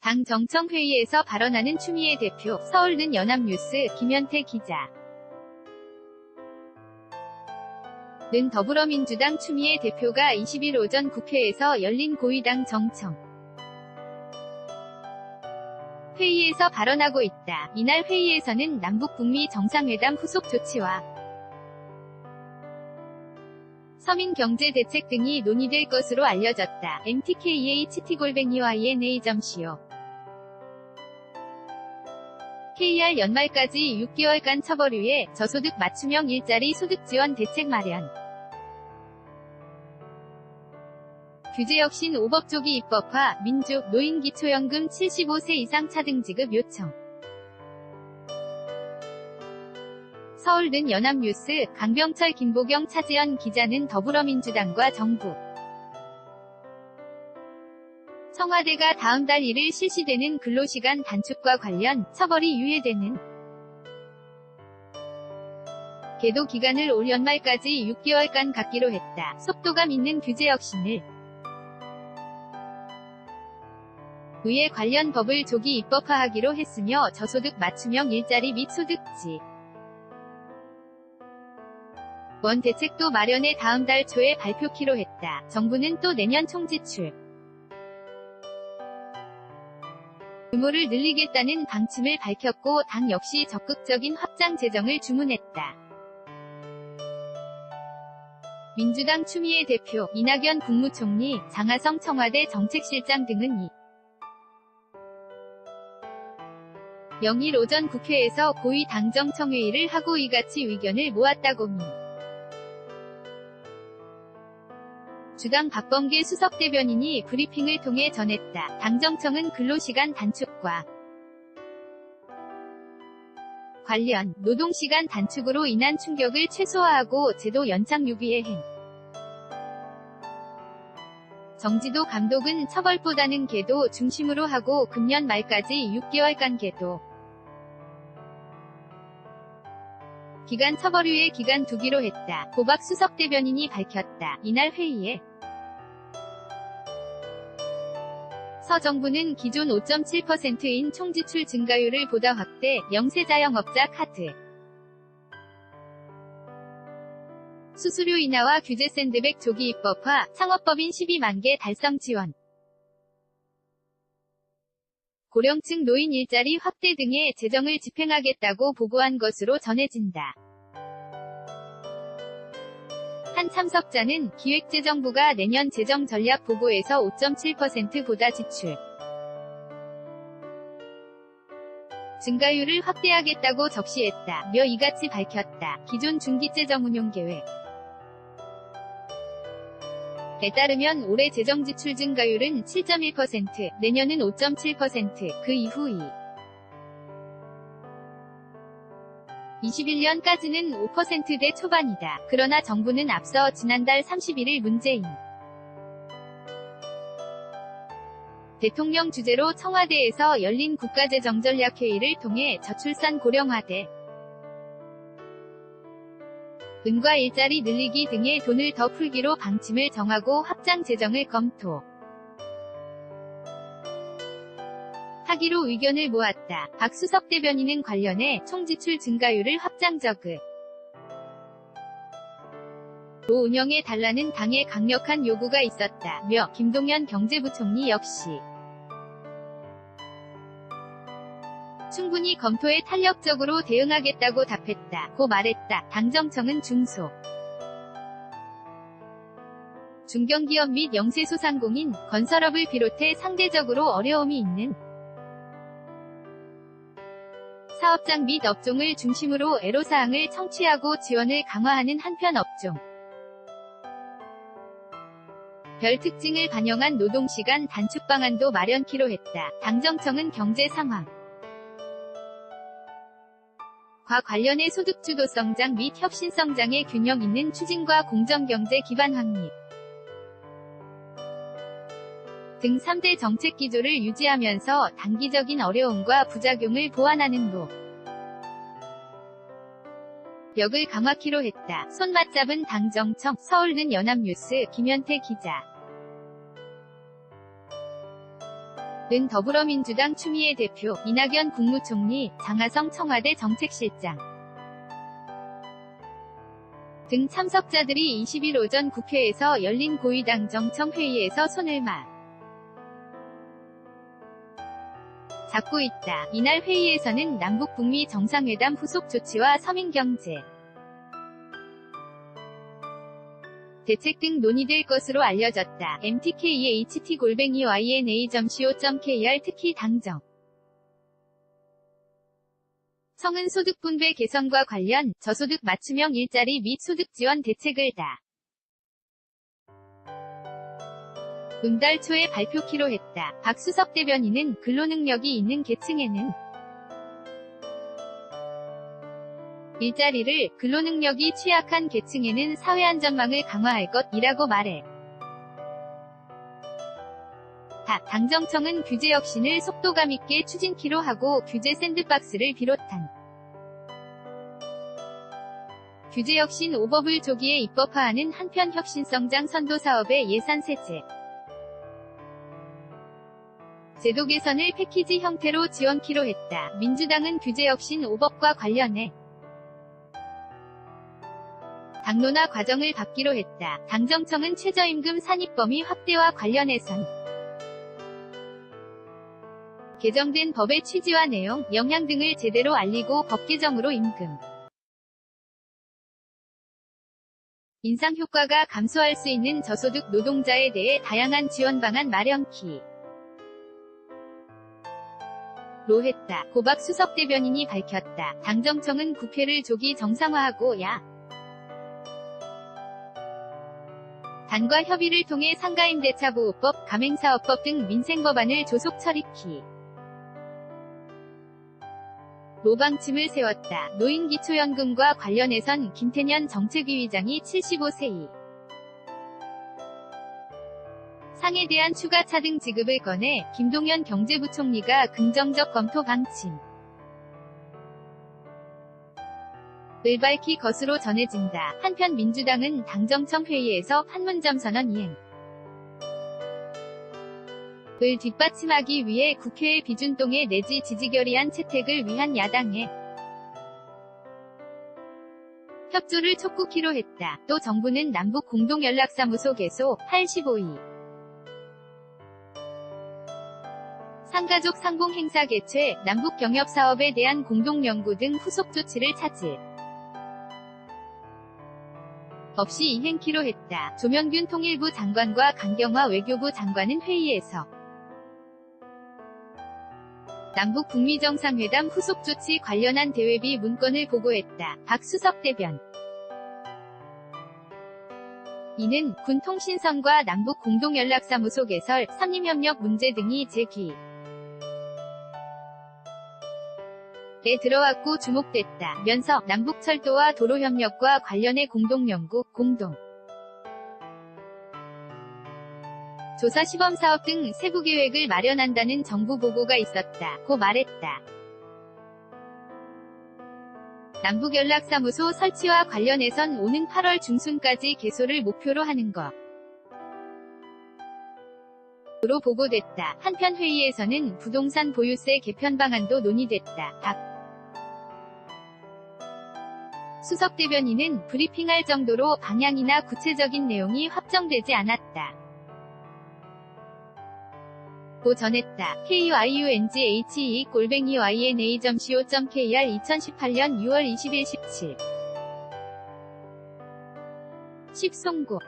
당 정청회의에서 발언하는 추미애 대표, 서울는 연합뉴스, 김현태 기자. 는 더불어민주당 추미애 대표가 20일 오전 국회에서 열린 고위당 정청 회의에서 발언하고 있다. 이날 회의에서는 남북 북미 정상회담 후속 조치와 서민 경제 대책 등이 논의될 것으로 알려졌다. mtkeh@ina.co KR 연말까지 6개월간 처벌유예, 저소득 맞춤형 일자리 소득 지원 대책 마련. 규제혁신 5법 조기 입법화, 민족, 노인 기초연금 75세 이상 차등 지급 요청. 서울는 연합뉴스, 강병철 김보경 차지연 기자는 더불어민주당과 정부 청와대가 다음 달 1일 실시되는 근로시간 단축과 관련 처벌이 유예되는 계도 기간을 올 연말까지 6개월간 갖기로 했다. 속도감 있는 규제혁신을 위에 관련 법을 조기 입법화하기로 했으며 저소득 맞춤형 일자리 및 소득지 원 대책도 마련해 다음 달 초에 발표키로 했다. 정부는 또 내년 총지출 규모를 늘리겠다는 방침을 밝혔고 당 역시 적극적인 확장 재정을 주문했다. 민주당 추미애 대표, 이낙연 국무총리, 장하성 청와대 정책실장 등은 0일 오전 국회에서 고위 당정청회의를 하고 이같이 의견을 모았다고 민. 주당 박범계 수석대변인이 브리핑을 통해 전했다. 당정청은 근로시간 단축과 관련 노동시간 단축으로 인한 충격을 최소화하고 제도 연장 유비의 행 정지도 감독은 처벌보다는 계도 중심으로 하고 금년 말까지 6개월간 계도 기간 처벌유예 기간 두기로 했다. 고박 수석대변인이 밝혔다. 이날 회의에 서 정부는 기존 5.7%인 총지출 증가율을 보다 확대, 영세자영업자 카드 수수료 인하와 규제 샌드백 조기 입법화, 창업법인 12만 개 달성 지원 고령층 노인 일자리 확대 등의 재정을 집행하겠다고 보고한 것으로 전해진다. 한 참석자는 기획재정부가 내년 재정전략보고에서 5.7%보다 지출 증가율을 확대하겠다고 적시했다며 이같이 밝혔다. 기존 중기재정운용계획 에 따르면 올해 재정지출 증가율은 7.1%, 내년은 5.7%, 그 이후 21년까지는 5%대 초반이다. 그러나 정부는 앞서 지난달 31일 문재인 대통령 주재로 청와대에서 열린 국가재정전략회의를 통해 저출산 고령화대 은과 일자리 늘리기 등의 돈을 더 풀기로 방침을 정하고 확장 재정을 검토 하기로 의견을 모았다. 박 수석대변인은 관련해 총지출 증가율을 확장적으로 운영해 달라는 당의 강력한 요구가 있었다며 김동연 경제부총리 역시 충분히 검토해 탄력적으로 대응하겠다고 답했다. 고 말했다. 당정청은 중견기업 및 영세소상공인, 건설업을 비롯해 상대적으로 어려움이 있는 사업장 및 업종을 중심으로 애로사항을 청취하고 지원을 강화하는 한편 업종 별 특징을 반영한 노동시간 단축 방안도 마련키로 했다. 당정청은 경제 상황 과 관련해 소득주도 성장 및 혁신 성장의 균형 있는 추진과 공정경제 기반 확립 등 3대 정책 기조를 유지하면서 단기적인 어려움과 부작용을 보완하는 노력을 강화키로 했다. 손맞잡은 당정청, 서울는 연합뉴스, 김현태 기자. 는 더불어민주당 추미애 대표, 이낙연 국무총리, 장하성 청와대 정책실장 등 참석자들이 20일 오전 국회에서 열린 고위당 정청회의에서 손을 잡고 있다. 이날 회의에서는 남북 북미 정상회담 후속 조치와 서민경제 대책 등 논의될 것으로 알려졌다. mtkeh@yna.co.kr 특히 당정 청은 소득분배 개선과 관련 저소득 맞춤형 일자리 및 소득 지원 대책을 달 초에 발표키로 했다. 박수석 대변인은 근로능력이 있는 계층에는 일자리를, 근로능력이 취약한 계층에는 사회안전망을 강화할 것이라고 말해. 당정청은 규제 혁신을 속도감 있게 추진키로 하고 규제 샌드박스를 비롯한 규제 혁신 5법을 조기에 입법화하는 한편 혁신성장 선도사업의 예산 세제 제도 개선을 패키지 형태로 지원키로 했다. 민주당은 규제 혁신 5법과 관련해 당론화 과정을 밟기로 했다. 당정청은 최저임금 산입 범위 확대와 관련해선 개정된 법의 취지와 내용, 영향 등을 제대로 알리고 법 개정으로 임금 인상 효과가 감소할 수 있는 저소득 노동자에 대해 다양한 지원 방안 마련키로 했다. 박수석 대변인이 밝혔다. 당정청은 국회를 조기 정상화하고 당과 협의를 통해 상가임대차보호법, 가맹사업법 등 민생법안을 조속 처리키로 방침을 세웠다. 노인기초연금과 관련해선 김태년 정책위의장이 75세 이상에 대한 추가 차등 지급을 꺼내 김동연 경제부총리가 긍정적 검토 방침을 밝히 것으로 전해진다. 한편 민주당은 당정청 회의에서 판문점 선언 이행을 뒷받침하기 위해 국회의 비준동의 내지 지지결의안 채택을 위한 야당의 협조를 촉구키로 했다. 또 정부는 남북 공동연락사무소 개소, 85이 상가족 상봉행사 개최, 남북 경협사업에 대한 공동연구 등 후속 조치를 찾을 없이 이행키로 했다. 조명균 통일부 장관과 강경화 외교부 장관은 회의에서 남북 북미 정상회담 후속 조치 관련한 대외비 문건을 보고했다. 박수석 대변 이는 군 통신선과 남북 공동연락사무소 개설, 삼림협력 문제 등이 제기에 들어왔고 주목됐다. 면서 남북철도와 도로협력과 관련해 공동연구, 공동 조사 시범사업 등 세부 계획을 마련한다는 정부 보고가 있었다. 고 말했다. 남북연락사무소 설치와 관련해선 오는 8월 중순까지 개소를 목표로 하는 것으로 보고됐다. 한편 회의에서는 부동산 보유세 개편 방안도 논의됐다. 박 수석 대변인은 브리핑할 정도로 방향이나 구체적인 내용이 확정되지 않았다. 고 전했다. kyunghe@yna.co.kr 2018년 6월 20일 17. 10송고